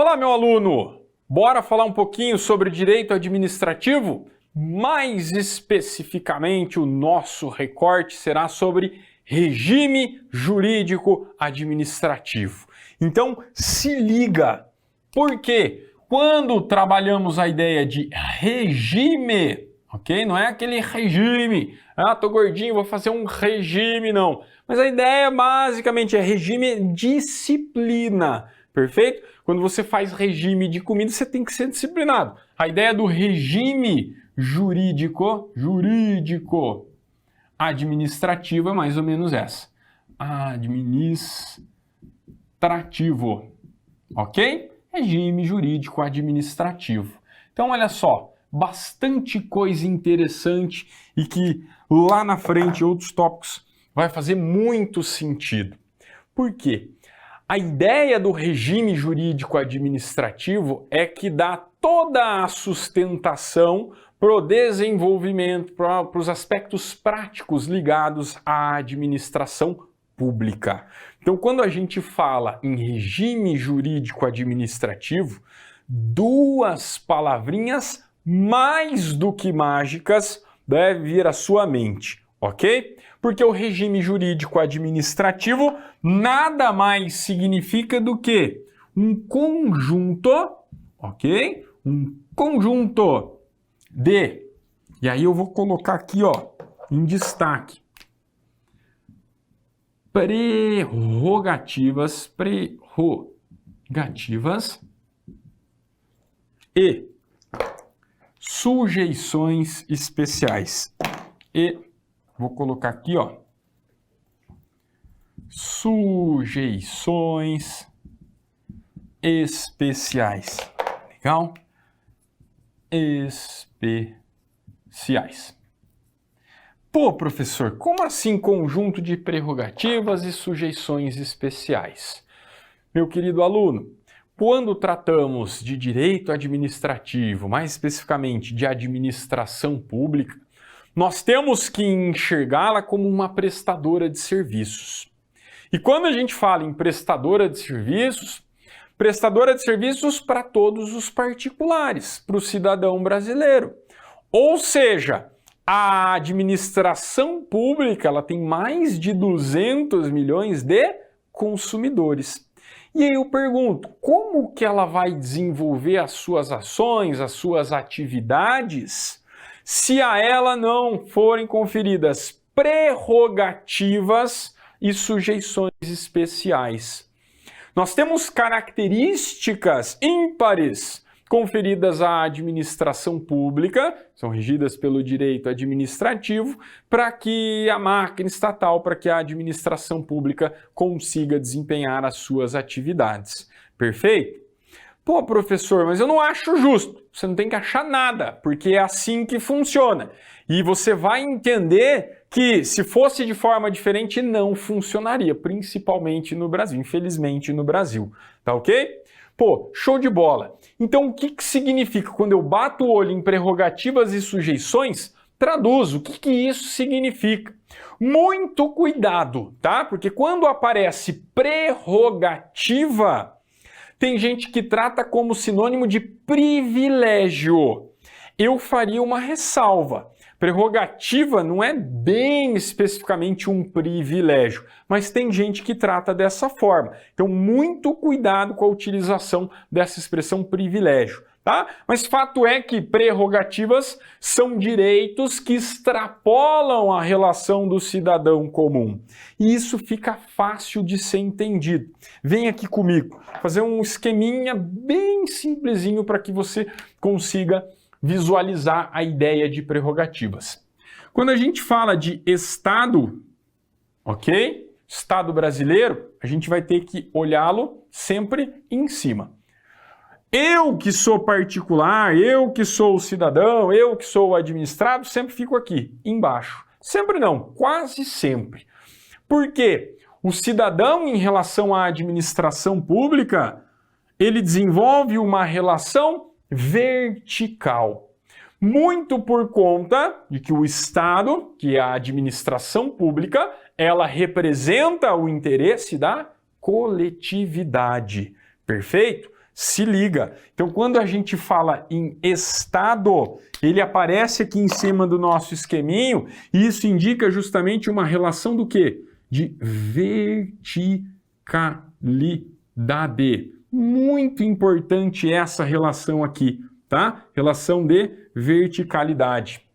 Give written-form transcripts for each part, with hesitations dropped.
Olá, meu aluno! Bora falar um pouquinho sobre direito administrativo? Mais especificamente, o nosso recorte será sobre regime jurídico administrativo. Então, se liga! Porque quando trabalhamos a ideia de regime, ok? Não é aquele regime, tô gordinho, vou fazer um regime, não. Mas a ideia basicamente é regime disciplina, perfeito? Quando você faz regime de comida, você tem que ser disciplinado. A ideia do regime jurídico administrativo é mais ou menos essa. Administrativo, ok? Regime jurídico administrativo. Então, olha só, bastante coisa interessante e que lá na frente, outros tópicos, vai fazer muito sentido. Por quê? A ideia do regime jurídico administrativo é que dá toda a sustentação para o desenvolvimento, para os aspectos práticos ligados à administração pública. Então, quando a gente fala em regime jurídico administrativo, duas palavrinhas mais do que mágicas devem vir à sua mente, ok? Porque o regime jurídico administrativo nada mais significa do que um conjunto, ok? Um conjunto de, e aí eu vou colocar aqui, ó, em destaque, prerrogativas e sujeições especiais. E vou colocar aqui, ó, sujeições especiais. Legal? Especiais. Pô, professor, como assim conjunto de prerrogativas e sujeições especiais? Meu querido aluno, quando tratamos de direito administrativo, mais especificamente de administração pública, nós temos que enxergá-la como uma prestadora de serviços. E quando a gente fala em prestadora de serviços para todos os particulares, para o cidadão brasileiro. Ou seja, a administração pública ela tem mais de 200 milhões de consumidores. E aí eu pergunto, como que ela vai desenvolver as suas ações, as suas atividades, se a ela não forem conferidas prerrogativas e sujeições especiais? Nós temos características ímpares conferidas à administração pública, são regidas pelo direito administrativo, para que a máquina estatal, para que a administração pública consiga desempenhar as suas atividades. Perfeito? Pô, professor, mas eu não acho justo. Você não tem que achar nada, porque é assim que funciona. E você vai entender que se fosse de forma diferente não funcionaria, principalmente no Brasil, infelizmente no Brasil. Tá ok? Pô, show de bola. Então o que significa quando eu bato o olho em prerrogativas e sujeições? Traduzo, o que isso significa? Muito cuidado, tá? Porque quando aparece prerrogativa, tem gente que trata como sinônimo de privilégio. Eu faria uma ressalva. Prerrogativa não é bem especificamente um privilégio, mas tem gente que trata dessa forma. Então, muito cuidado com a utilização dessa expressão privilégio, tá? Mas fato é que prerrogativas são direitos que extrapolam a relação do cidadão comum. E isso fica fácil de ser entendido. Vem aqui comigo, fazer um esqueminha bem simplesinho para que você consiga visualizar a ideia de prerrogativas. Quando a gente fala de Estado, ok? Estado brasileiro, a gente vai ter que olhá-lo sempre em cima. Eu que sou particular, eu que sou o cidadão, eu que sou o administrado, sempre fico aqui, embaixo. Sempre não, quase sempre. Por quê? O cidadão, em relação à administração pública, ele desenvolve uma relação vertical. Muito por conta de que o Estado, que é a administração pública, ela representa o interesse da coletividade. Perfeito? Se liga. Então, quando a gente fala em estado, ele aparece aqui em cima do nosso esqueminho e isso indica justamente uma relação do quê? De verticalidade. Muito importante essa relação aqui, tá? Relação de verticalidade.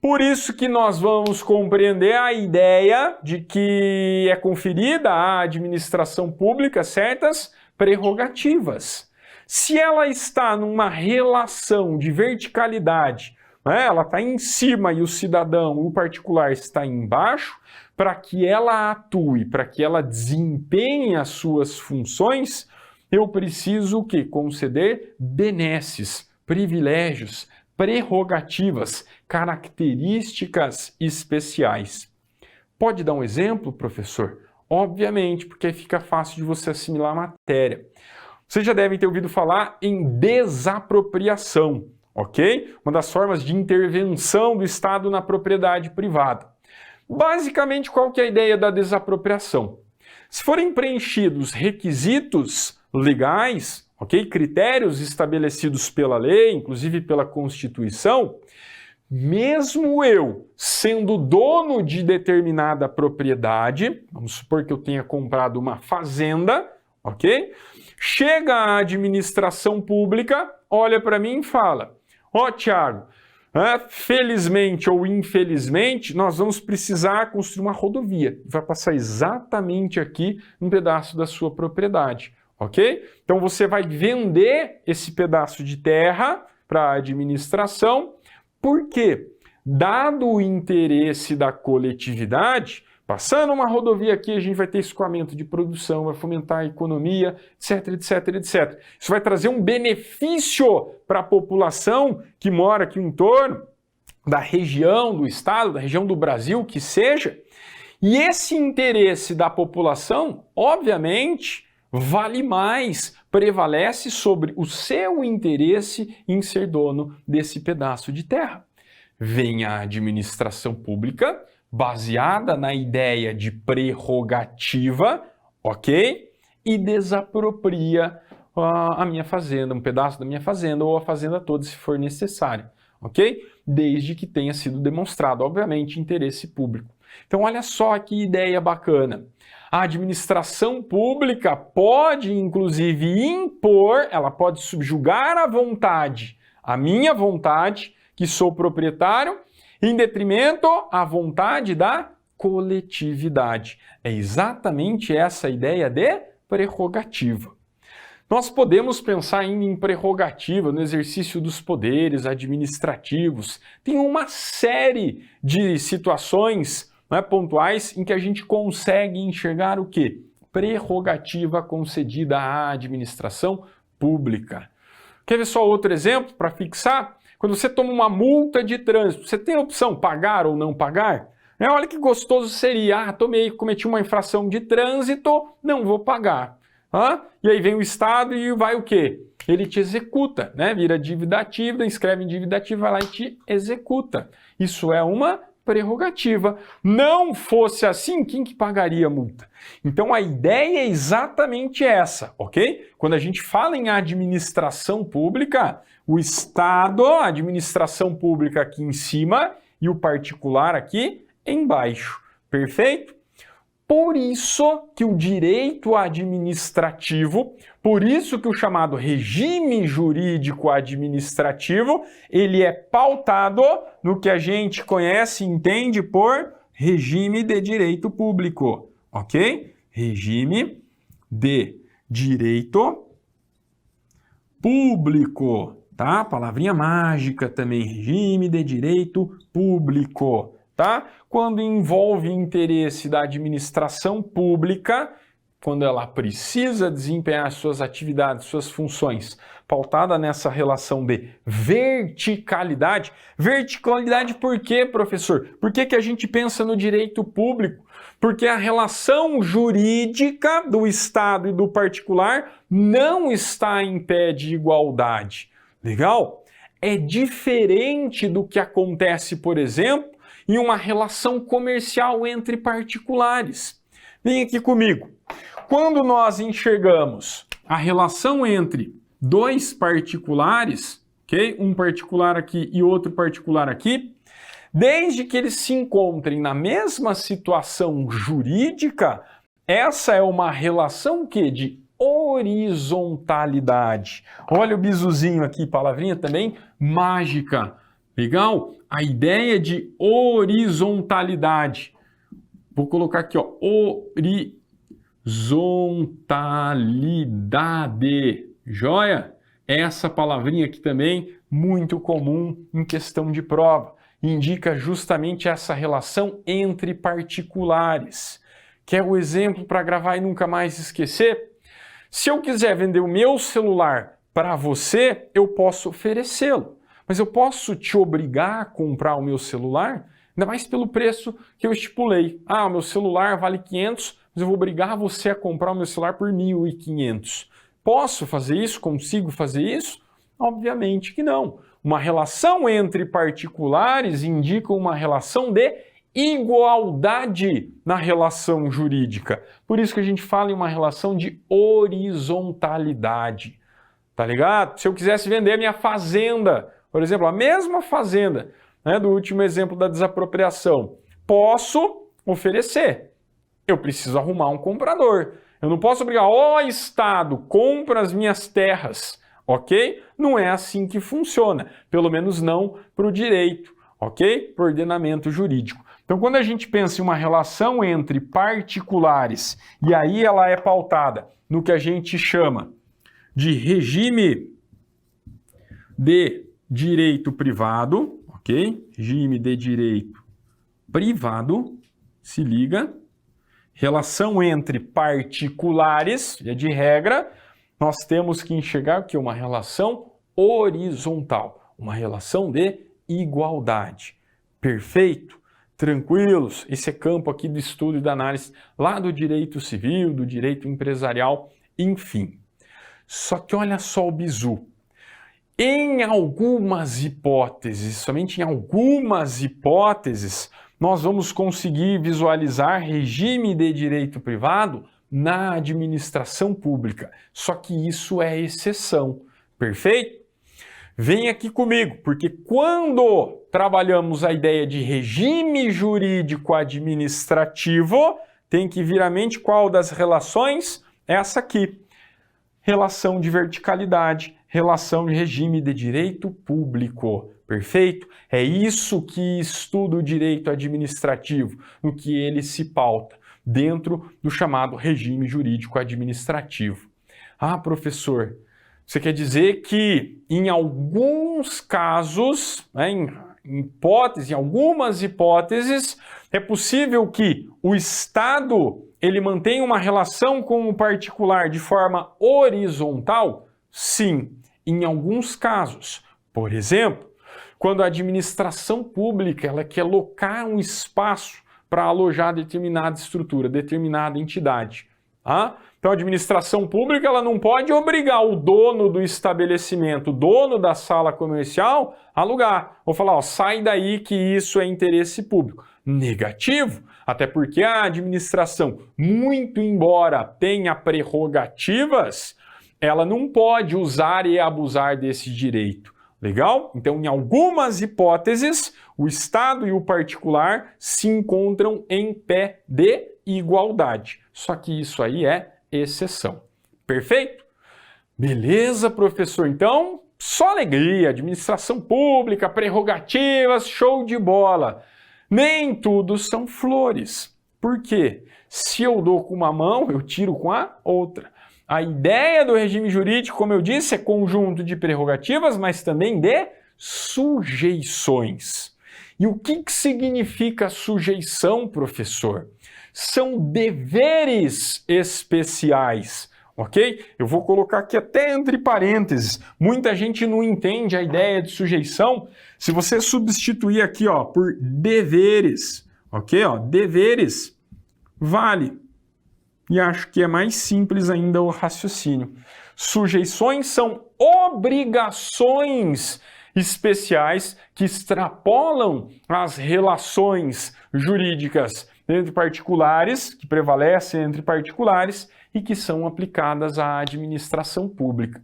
Por isso que nós vamos compreender a ideia de que é conferida à administração pública certas prerrogativas. Se ela está numa relação de verticalidade, né, ela está em cima e o cidadão, o particular, está embaixo, para que ela atue, para que ela desempenhe as suas funções, eu preciso o quê? Conceder benesses, privilégios, prerrogativas, características especiais. Pode dar um exemplo, professor? Obviamente, porque aí fica fácil de você assimilar a matéria. Vocês já devem ter ouvido falar em desapropriação, ok? Uma das formas de intervenção do Estado na propriedade privada. Basicamente, qual que é a ideia da desapropriação? Se forem preenchidos requisitos legais, ok? Critérios estabelecidos pela lei, inclusive pela Constituição, mesmo eu sendo dono de determinada propriedade, vamos supor que eu tenha comprado uma fazenda, ok? Chega a administração pública, olha para mim e fala: ó, Tiago, felizmente ou infelizmente, nós vamos precisar construir uma rodovia. Vai passar exatamente aqui um pedaço da sua propriedade, ok? Então você vai vender esse pedaço de terra para a administração. Por quê? Dado o interesse da coletividade, passando uma rodovia aqui, a gente vai ter escoamento de produção, vai fomentar a economia, etc, etc, etc. Isso vai trazer um benefício para a população que mora aqui em torno da região do estado, da região do Brasil, que seja. E esse interesse da população, obviamente, vale mais, prevalece sobre o seu interesse em ser dono desse pedaço de terra. Vem a administração pública, baseada na ideia de prerrogativa, ok? E desapropria a minha fazenda, um pedaço da minha fazenda ou a fazenda toda, se for necessário, ok? Desde que tenha sido demonstrado, obviamente, interesse público. Então, olha só que ideia bacana. A administração pública pode, inclusive, impor, ela pode subjugar a vontade, a minha vontade, que sou proprietário, em detrimento à vontade da coletividade. É exatamente essa ideia de prerrogativa. Nós podemos pensar ainda em prerrogativa no exercício dos poderes administrativos. Tem uma série de situações, né, pontuais em que a gente consegue enxergar o quê? Prerrogativa concedida à administração pública. Quer ver só outro exemplo para fixar? Quando você toma uma multa de trânsito, você tem a opção pagar ou não pagar? Olha que gostoso seria, cometi uma infração de trânsito, não vou pagar. E aí vem o Estado e vai o quê? Ele te executa, né? Vira dívida ativa, inscreve em dívida ativa, vai lá e te executa. Isso é uma prerrogativa. Não fosse assim, quem que pagaria a multa? Então a ideia é exatamente essa, ok? Quando a gente fala em administração pública, o Estado, a administração pública aqui em cima e o particular aqui embaixo, perfeito? Por isso que o direito administrativo, por isso que o chamado regime jurídico administrativo, ele é pautado no que a gente conhece e entende por regime de direito público, ok? Regime de direito público, tá? Palavrinha mágica também, regime de direito público, tá? Quando envolve interesse da administração pública, quando ela precisa desempenhar suas atividades, suas funções, pautada nessa relação de verticalidade. Verticalidade por quê, professor? Por que a gente pensa no direito público? Porque a relação jurídica do Estado e do particular não está em pé de igualdade. Legal? É diferente do que acontece, por exemplo, em uma relação comercial entre particulares. Vem aqui comigo. Quando nós enxergamos a relação entre dois particulares, ok? Um particular aqui e outro particular aqui, desde que eles se encontrem na mesma situação jurídica, essa é uma relação que de horizontalidade. Olha o bizuzinho aqui, palavrinha também mágica. Legal? A ideia de horizontalidade. Vou colocar aqui, ó, horizontalidade. Joia? Essa palavrinha aqui também muito comum em questão de prova. Indica justamente essa relação entre particulares. Quer o exemplo para gravar e nunca mais esquecer? Se eu quiser vender o meu celular para você, eu posso oferecê-lo. Mas eu posso te obrigar a comprar o meu celular? Ainda mais pelo preço que eu estipulei. Ah, o meu celular vale 500, mas eu vou obrigar você a comprar o meu celular por 1.500. Posso fazer isso? Consigo fazer isso? Obviamente que não. Uma relação entre particulares indica uma relação de igualdade na relação jurídica. Por isso que a gente fala em uma relação de horizontalidade. Tá ligado? Se eu quisesse vender minha fazenda, por exemplo, a mesma fazenda, né, do último exemplo da desapropriação, posso oferecer. Eu preciso arrumar um comprador. Eu não posso obrigar, ó, Estado, compra as minhas terras, ok? Não é assim que funciona, pelo menos não para o direito, ok? Para o ordenamento jurídico. Então, quando a gente pensa em uma relação entre particulares, e aí ela é pautada no que a gente chama de regime de direito privado, ok? Regime de direito privado, se liga. Relação entre particulares, de regra, nós temos que enxergar o que? Uma relação horizontal, uma relação de igualdade. Perfeito? Tranquilos? Esse é campo aqui do estudo e da análise lá do direito civil, do direito empresarial, enfim. Só que olha só o bizu. Em algumas hipóteses, somente em algumas hipóteses, nós vamos conseguir visualizar regime de direito privado na administração pública. Só que isso é exceção. Perfeito? Vem aqui comigo, porque quando trabalhamos a ideia de regime jurídico administrativo, tem que vir à mente qual das relações? Essa aqui. Relação de verticalidade, relação de regime de direito público. Perfeito? É isso que estuda o direito administrativo, no que ele se pauta, dentro do chamado regime jurídico administrativo. Ah, professor, você quer dizer que em alguns casos, né, em algumas hipóteses, é possível que o Estado ele mantenha uma relação com o particular de forma horizontal? Sim, em alguns casos. Por exemplo, quando a administração pública ela quer locar um espaço para alojar determinada estrutura, determinada entidade. Tá? Então a administração pública ela não pode obrigar o dono do estabelecimento, o dono da sala comercial, a alugar. Ou falar, ó, sai daí que isso é interesse público. Negativo, até porque a administração, muito embora tenha prerrogativas, ela não pode usar e abusar desse direito. Legal? Então, em algumas hipóteses, o Estado e o particular se encontram em pé de igualdade. Só que isso aí é exceção. Perfeito? Beleza, professor? Então, só alegria, administração pública, prerrogativas, show de bola. Nem tudo são flores. Por quê? Se eu dou com uma mão, eu tiro com a outra. A ideia do regime jurídico, como eu disse, é conjunto de prerrogativas, mas também de sujeições. E o que significa sujeição, professor? São deveres especiais, ok? Eu vou colocar aqui até entre parênteses. Muita gente não entende a ideia de sujeição. Se você substituir aqui, ó, por deveres, ok? Ó, deveres, vale. E acho que é mais simples ainda o raciocínio. Sujeições são obrigações especiais que extrapolam as relações jurídicas entre particulares, que prevalecem entre particulares e que são aplicadas à administração pública.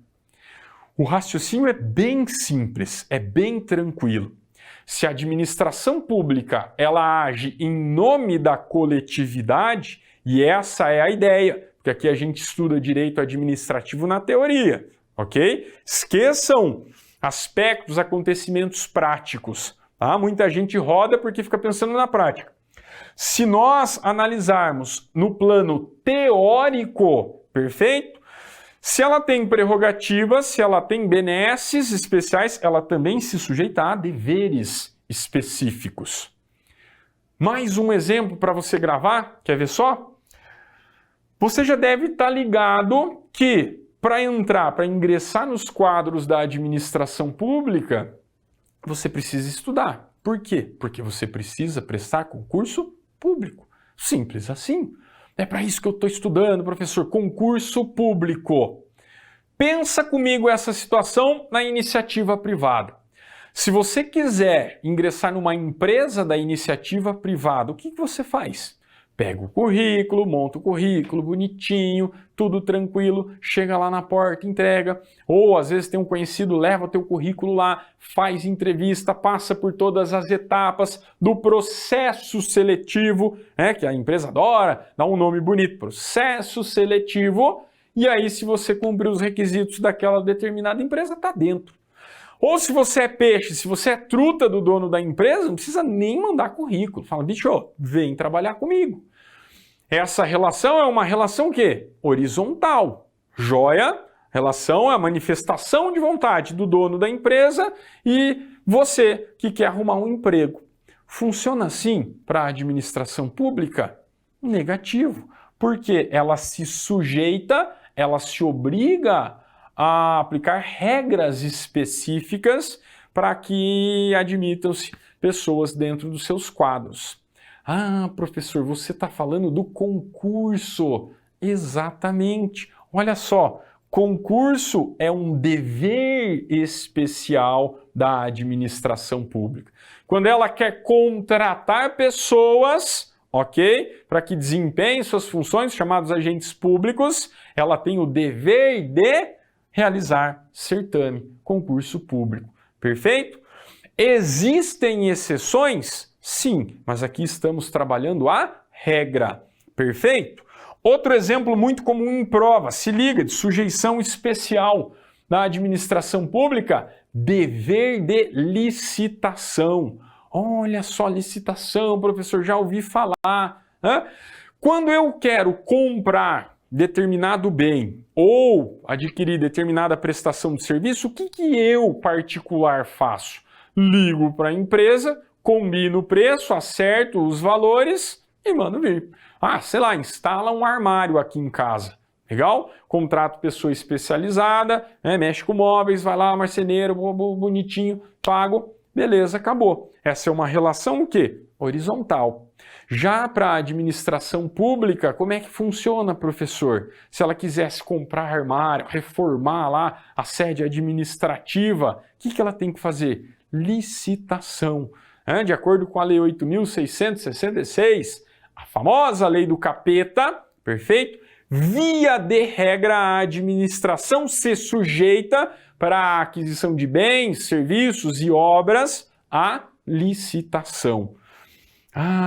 O raciocínio é bem simples, é bem tranquilo. Se a administração pública ela age em nome da coletividade, e essa é a ideia, porque aqui a gente estuda direito administrativo na teoria, ok? Esqueçam aspectos, acontecimentos práticos, tá? Muita gente roda porque fica pensando na prática. Se nós analisarmos no plano teórico, perfeito? Se ela tem prerrogativas, se ela tem benesses especiais, ela também se sujeita a deveres específicos. Mais um exemplo para você gravar, quer ver só? Você já deve estar ligado que para ingressar nos quadros da administração pública, você precisa estudar. Por quê? Porque você precisa prestar concurso público. Simples assim. É para isso que eu estou estudando, professor, concurso público. Pensa comigo essa situação na iniciativa privada. Se você quiser ingressar numa empresa da iniciativa privada, o que você faz? Pega o currículo, monta o currículo bonitinho, tudo tranquilo, chega lá na porta, entrega. Ou às vezes tem um conhecido, leva o teu currículo lá, faz entrevista, passa por todas as etapas do processo seletivo, né, que a empresa adora, dá um nome bonito, processo seletivo. E aí, se você cumprir os requisitos daquela determinada empresa, está dentro. Ou se você é peixe, se você é truta do dono da empresa, não precisa nem mandar currículo. Fala, bicho, vem trabalhar comigo. Essa relação é uma relação o quê? Horizontal. Joia? Relação é a manifestação de vontade do dono da empresa e você que quer arrumar um emprego. Funciona assim para a administração pública? Negativo. Porque ela se sujeita, ela se obriga a aplicar regras específicas para que admitam-se pessoas dentro dos seus quadros. Ah, professor, você está falando do concurso. Exatamente. Olha só, concurso é um dever especial da administração pública. Quando ela quer contratar pessoas, ok, para que desempenhem suas funções, chamados agentes públicos, ela tem o dever de realizar certame, concurso público. Perfeito? Existem exceções? Sim, mas aqui estamos trabalhando a regra. Perfeito? Outro exemplo muito comum em prova, se liga, de sujeição especial da administração pública, dever de licitação. Olha só, licitação, professor, já ouvi falar. Quando eu quero comprar determinado bem ou adquirir determinada prestação de serviço, o que eu, particular, faço? Ligo para a empresa, combino o preço, acerto os valores e mando vir. Sei lá, instala um armário aqui em casa. Legal? Contrato pessoa especializada, mexe com móveis, vai lá, marceneiro, bonitinho, pago, beleza, acabou. Essa é uma relação o quê? Horizontal. Já para a administração pública, como é que funciona, professor? Se ela quisesse comprar armário, reformar lá a sede administrativa, o que ela tem que fazer? Licitação. De acordo com a Lei 8.666, a famosa Lei do Capeta, perfeito? Via de regra, a administração se sujeita para a aquisição de bens, serviços e obras à licitação.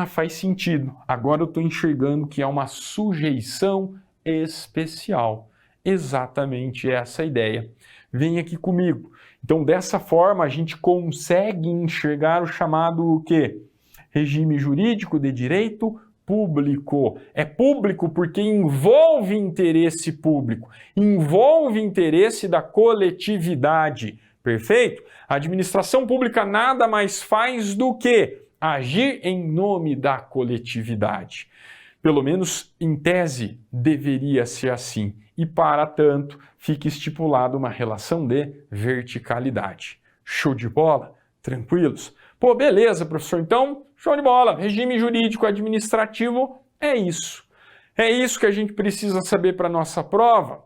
Faz sentido. Agora eu estou enxergando que é uma sujeição especial. Exatamente essa a ideia. Vem aqui comigo. Então, dessa forma, a gente consegue enxergar o chamado o quê? Regime jurídico de direito público. É público porque envolve interesse público, envolve interesse da coletividade. Perfeito? A administração pública nada mais faz do que agir em nome da coletividade. Pelo menos em tese deveria ser assim. E para tanto, fica estipulado uma relação de verticalidade. Show de bola? Tranquilos? Pô, beleza, professor. Então, show de bola. Regime jurídico administrativo é isso. É isso que a gente precisa saber para a nossa prova.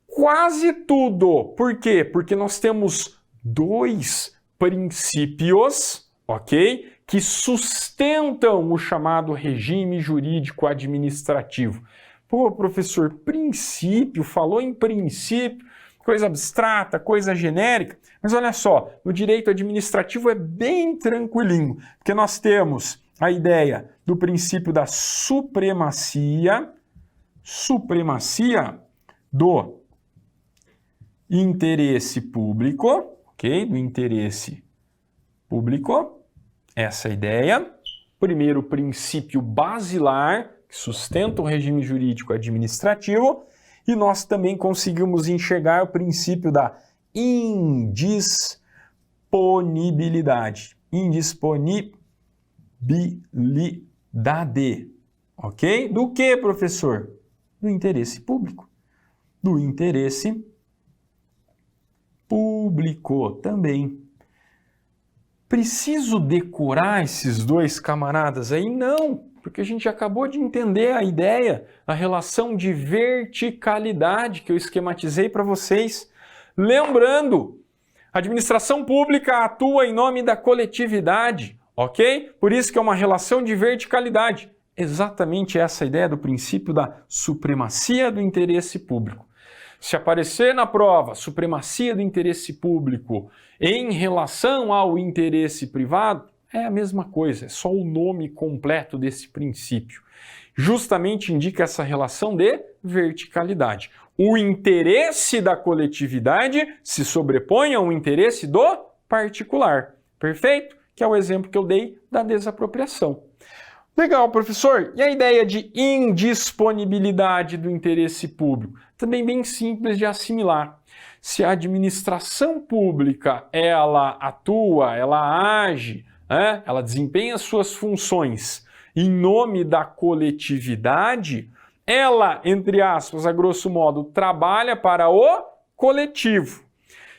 Quase tudo. Por quê? Porque nós temos dois princípios, ok? Que sustentam o chamado regime jurídico administrativo. Pô, professor, princípio, falou em princípio, coisa abstrata, coisa genérica. Mas olha só, no direito administrativo é bem tranquilinho, porque nós temos a ideia do princípio da supremacia do interesse público, ok? Do interesse público, essa ideia. Primeiro princípio basilar, que sustenta o regime jurídico administrativo, e nós também conseguimos enxergar o princípio da indisponibilidade. Indisponibilidade, ok? Do que, professor? Do interesse público. Do interesse público também. Preciso decorar esses dois camaradas aí? Não, porque a gente acabou de entender a ideia, a relação de verticalidade que eu esquematizei para vocês. Lembrando, a administração pública atua em nome da coletividade, ok? Por isso que é uma relação de verticalidade. Exatamente essa ideia do princípio da supremacia do interesse público. Se aparecer na prova supremacia do interesse público em relação ao interesse privado, é a mesma coisa, é só o nome completo desse princípio. Justamente indica essa relação de verticalidade. O interesse da coletividade se sobrepõe ao interesse do particular. Perfeito? Que é o exemplo que eu dei da desapropriação. Legal, professor. E a ideia de indisponibilidade do interesse público? Também bem simples de assimilar. Se a administração pública, ela atua, ela age, ela desempenha suas funções em nome da coletividade, ela, entre aspas, a grosso modo, trabalha para o coletivo.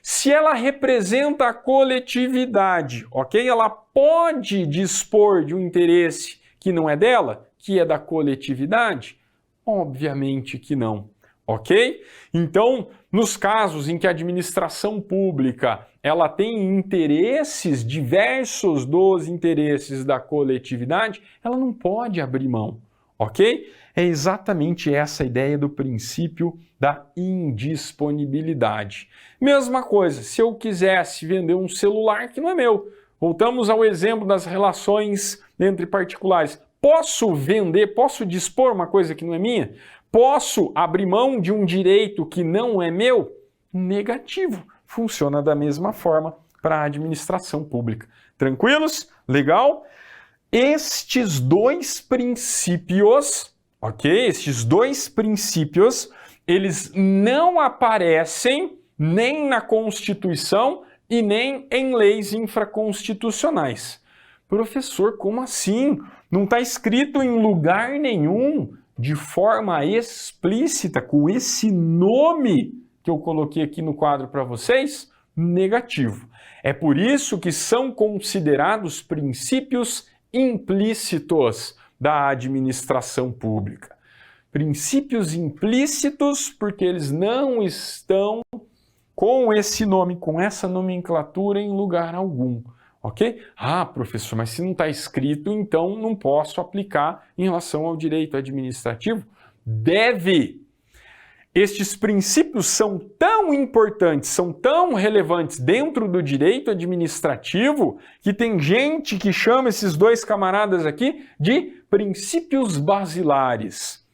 Se ela representa a coletividade, ok? Ela pode dispor de um interesse que não é dela, que é da coletividade? Obviamente que não, ok? Então, nos casos em que a administração pública ela tem interesses diversos dos interesses da coletividade, ela não pode abrir mão, ok? É exatamente essa a ideia do princípio da indisponibilidade. Mesma coisa, se eu quisesse vender um celular que não é meu, voltamos ao exemplo das relações entre particulares. Posso vender, posso dispor uma coisa que não é minha? Posso abrir mão de um direito que não é meu? Negativo. Funciona da mesma forma para a administração pública. Tranquilos? Legal? Estes dois princípios, ok? Estes dois princípios, eles não aparecem nem na Constituição e nem em leis infraconstitucionais. Professor, como assim? Não está escrito em lugar nenhum, de forma explícita, com esse nome que eu coloquei aqui no quadro para vocês? Negativo. É por isso que são considerados princípios implícitos da administração pública. Princípios implícitos porque eles não estão com esse nome, com essa nomenclatura em lugar algum. Ok? Ah, professor, mas se não está escrito, então não posso aplicar em relação ao direito administrativo? Deve! Estes princípios são tão importantes, são tão relevantes dentro do direito administrativo que tem gente que chama esses dois camaradas aqui de princípios basilares.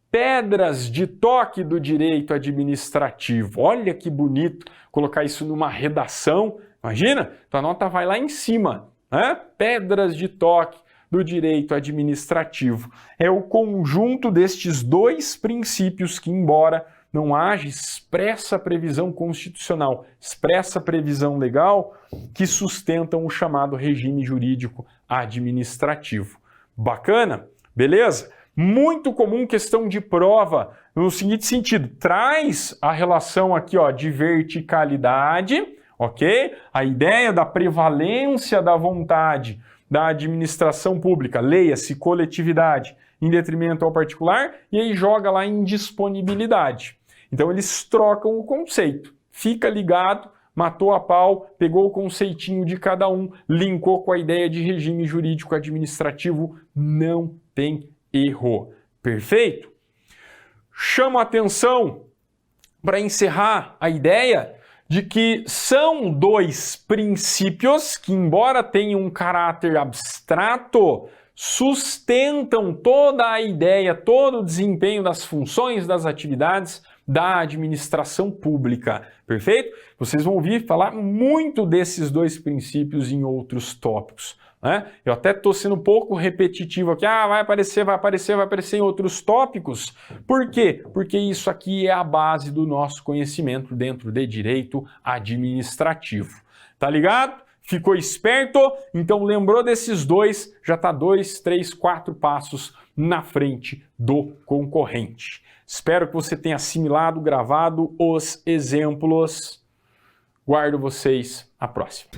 Pedras de toque do direito administrativo. Olha que bonito colocar isso numa redação. Imagina, tua nota vai lá em cima, né? Pedras de toque do direito administrativo. É o conjunto destes dois princípios que, embora não haja expressa previsão constitucional, expressa previsão legal, que sustentam o chamado regime jurídico administrativo. Bacana? Beleza? Muito comum questão de prova no seguinte sentido, traz a relação aqui de verticalidade, ok? A ideia da prevalência da vontade da administração pública, leia-se coletividade, em detrimento ao particular, e aí joga lá indisponibilidade. Então eles trocam o conceito. Fica ligado, matou a pau, pegou o conceitinho de cada um, linkou com a ideia de regime jurídico administrativo, não tem erro. Perfeito? Chama a atenção para encerrar a ideia de que são dois princípios que, embora tenham um caráter abstrato, sustentam toda a ideia, todo o desempenho das funções, das atividades da administração pública, perfeito? Vocês vão ouvir falar muito desses dois princípios em outros tópicos, né? Eu até estou sendo um pouco repetitivo aqui, vai aparecer em outros tópicos. Por quê? Porque isso aqui é a base do nosso conhecimento dentro de direito administrativo. Tá ligado? Ficou esperto? Então lembrou desses dois, já está 2, 3, 4 passos na frente do concorrente. Espero que você tenha assimilado, gravado os exemplos. Guardo vocês. À próxima.